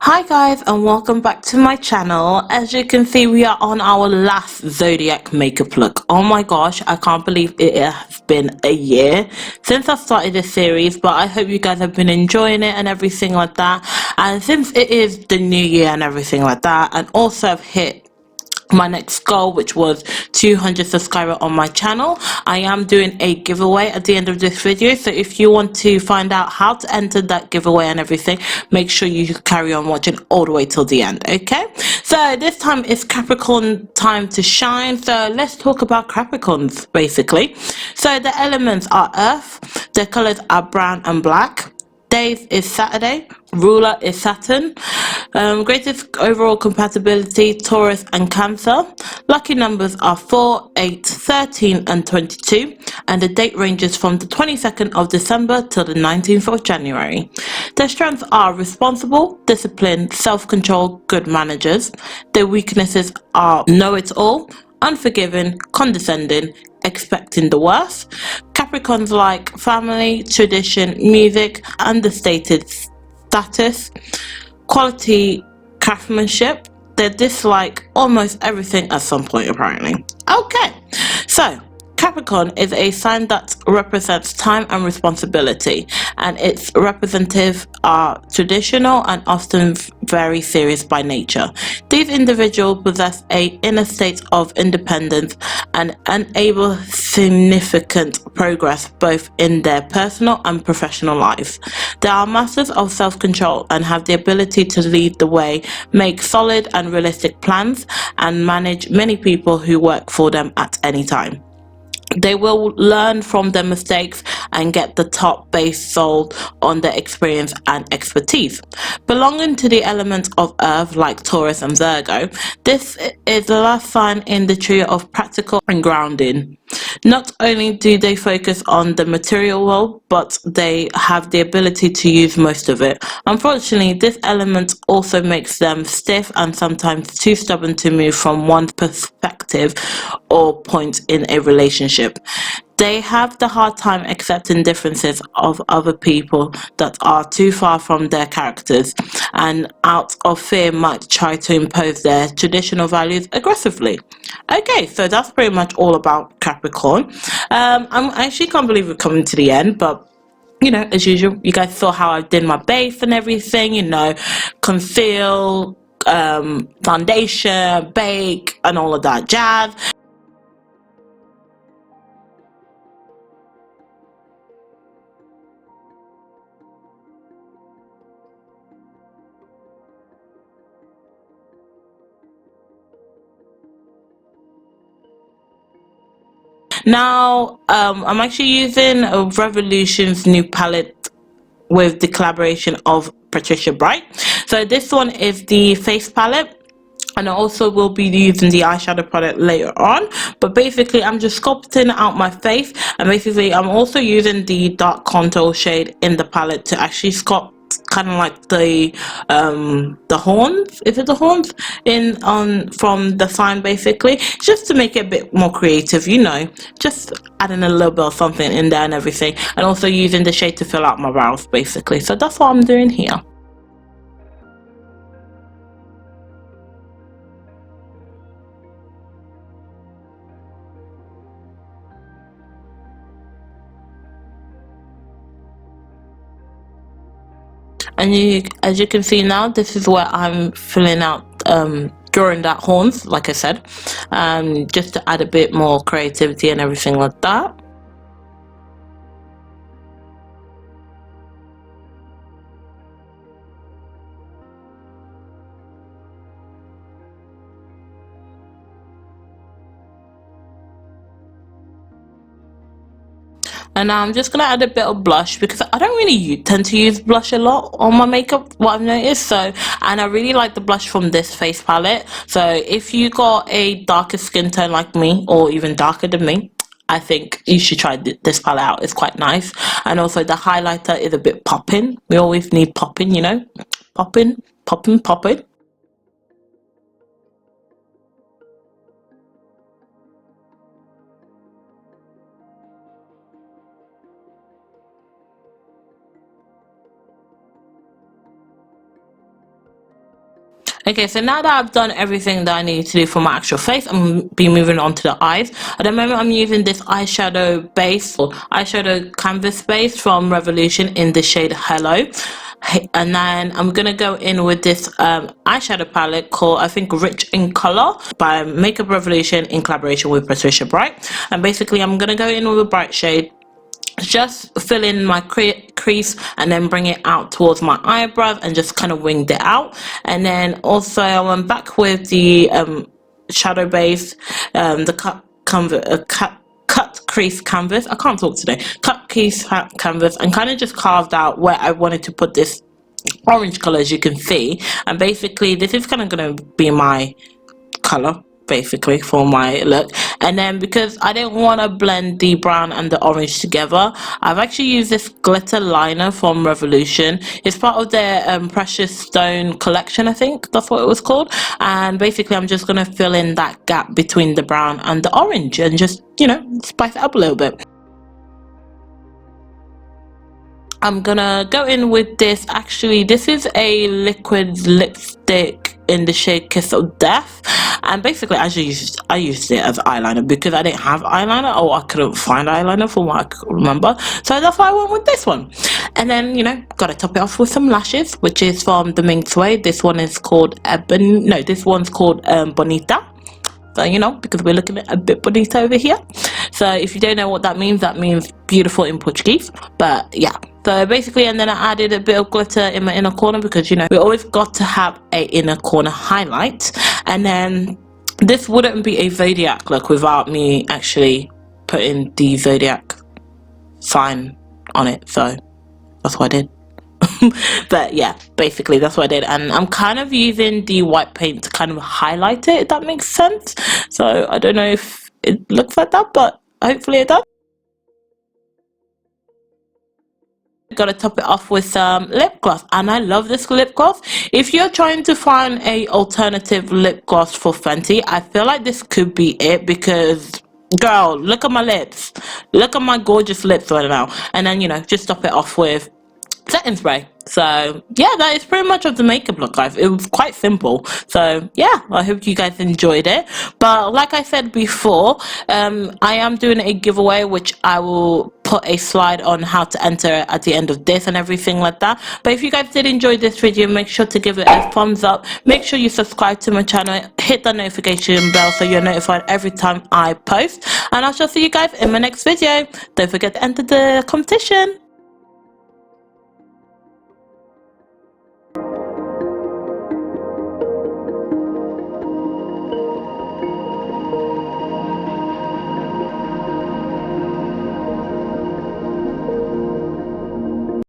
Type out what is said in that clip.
Hi guys, and welcome back to my channel. As you can see, we are on our last Zodiac makeup look. Oh my gosh, I can't believe it has been a year since I started this series, but I hope you guys have been enjoying it and everything like that. And since it is the new year and everything like that, and also I've hit my next goal, which was 200 subscribers on my channel, I am doing a giveaway at the end of this video. So if you want to find out how to enter that giveaway and everything, make sure you carry on watching all the way till the end. Okay, so this time it's Capricorn time to shine. So let's talk about Capricorns basically. So the elements are earth, the colors are brown and black. Days is Saturday, ruler is Saturn, greatest overall compatibility Taurus and Cancer. Lucky numbers are 4, 8, 13 and 22, and the date ranges from the 22nd of December till the 19th of January. Their strengths are responsible, disciplined, self-control, good managers. Their weaknesses are know-it-all, unforgiving, condescending, expecting the worst. Capricorns like family, tradition, music, understated status, quality craftsmanship. They dislike almost everything at some point apparently. Okay, so Capricorn is a sign that represents time and responsibility, and its representatives are traditional and often very serious by nature. These individuals possess an inner state of independence and enable significant progress both in their personal and professional lives. They are masters of self-control and have the ability to lead the way, make solid and realistic plans, and manage many people who work for them at any time. They will learn from their mistakes and get the top based sold on their experience and expertise. Belonging to the elements of earth like Taurus and Virgo, this is the last sign in the trio of practical and grounding. Not only do they focus on the material world, but they have the ability to use most of it. Unfortunately, this element also makes them stiff and sometimes too stubborn to move from one perspective or point in a relationship. They have the hard time accepting differences of other people that are too far from their characters, and out of fear might try to impose their traditional values aggressively. Okay, so that's pretty much all about Capricorn. I actually can't believe we're coming to the end, but you know, as usual, you guys saw how I did my base and everything, you know, conceal, foundation, bake, and all of that jazz. Now, I'm actually using Revolution's new palette with the collaboration of Patricia Bright. So this one is the face palette, and I also will be using the eyeshadow product later on, but basically I'm just sculpting out my face, and basically I'm also using the dark contour shade in the palette to actually sculpt kind of like the horns, is it the horns in on from the sign, basically just to make it a bit more creative, you know, just adding a little bit of something in there and everything, and also using the shade to fill out my brows basically. So that's what I'm doing here. And as you can see now, this is where I'm filling out, drawing that horns, like I said, just to add a bit more creativity and everything like that. And now I'm just gonna add a bit of blush because I don't really tend to use blush a lot on my makeup, what I've noticed. So, and I really like the blush from this face palette. So if you got a darker skin tone like me, or even darker than me, I think you should try this palette out. It's quite nice. And also the highlighter is a bit popping. We always need popping, you know, popping, popping, popping. Okay, so now that I've done everything that I need to do for my actual face, I'm going to be moving on to the eyes. At the moment, I'm using this eyeshadow base, or eyeshadow canvas base from Revolution in the shade Hello. And then I'm going to go in with this eyeshadow palette called, I think, Rich in Color by Makeup Revolution in collaboration with Patricia Bright. And basically, I'm going to go in with a bright shade, just fill in my crease and then bring it out towards my eyebrows and just kind of winged it out. And then also I went back with the shadow base, the cut crease canvas. I can't talk today. Cut crease canvas, and kind of just carved out where I wanted to put this orange color, as you can see. And basically this is kind of going to be my color basically for my look. And then because I didn't want to blend the brown and the orange together, I've actually used this glitter liner from Revolution. It's part of their Precious Stone collection, I think that's what it was called. And basically I'm just going to fill in that gap between the brown and the orange and just, you know, spice it up a little bit. I'm gonna go in with this. Actually, this is a liquid lipstick in the shade Kiss of Death, and basically I used it as eyeliner because I didn't have eyeliner, or I couldn't find eyeliner from what I could remember, so that's why I went with this one. And then, you know, gotta top it off with some lashes, which is from the Minx Way. This one is called this one's called Bonita. So, you know, because we're looking at a bit bonita over here. So if you don't know what that means beautiful in Portuguese. But yeah, so basically, and then I added a bit of glitter in my inner corner because, you know, we always got to have a inner corner highlight. And then this wouldn't be a Zodiac look without me actually putting the Zodiac sign on it. So that's what I did. But yeah, basically that's what I did, and I'm kind of using the white paint to kind of highlight it, if that makes sense. So I don't know if it looks like that, but hopefully it does. Gotta top it off with some lip gloss, and I love this lip gloss. If you're trying to find a alternative lip gloss for Fenty, I feel like this could be it, because girl, look at my lips, look at my gorgeous lips right now. And then, you know, just top it off with setting spray. So yeah, that is pretty much of the makeup look, guys. It was quite simple. So yeah, I hope you guys enjoyed it. But like I said before, I am doing a giveaway, which I will put a slide on how to enter at the end of this and everything like that. But if you guys did enjoy this video, make sure to give it a thumbs up. Make sure you subscribe to my channel, hit the notification bell so you're notified every time I post, and I shall see you guys in my next video. Don't forget to enter the competition.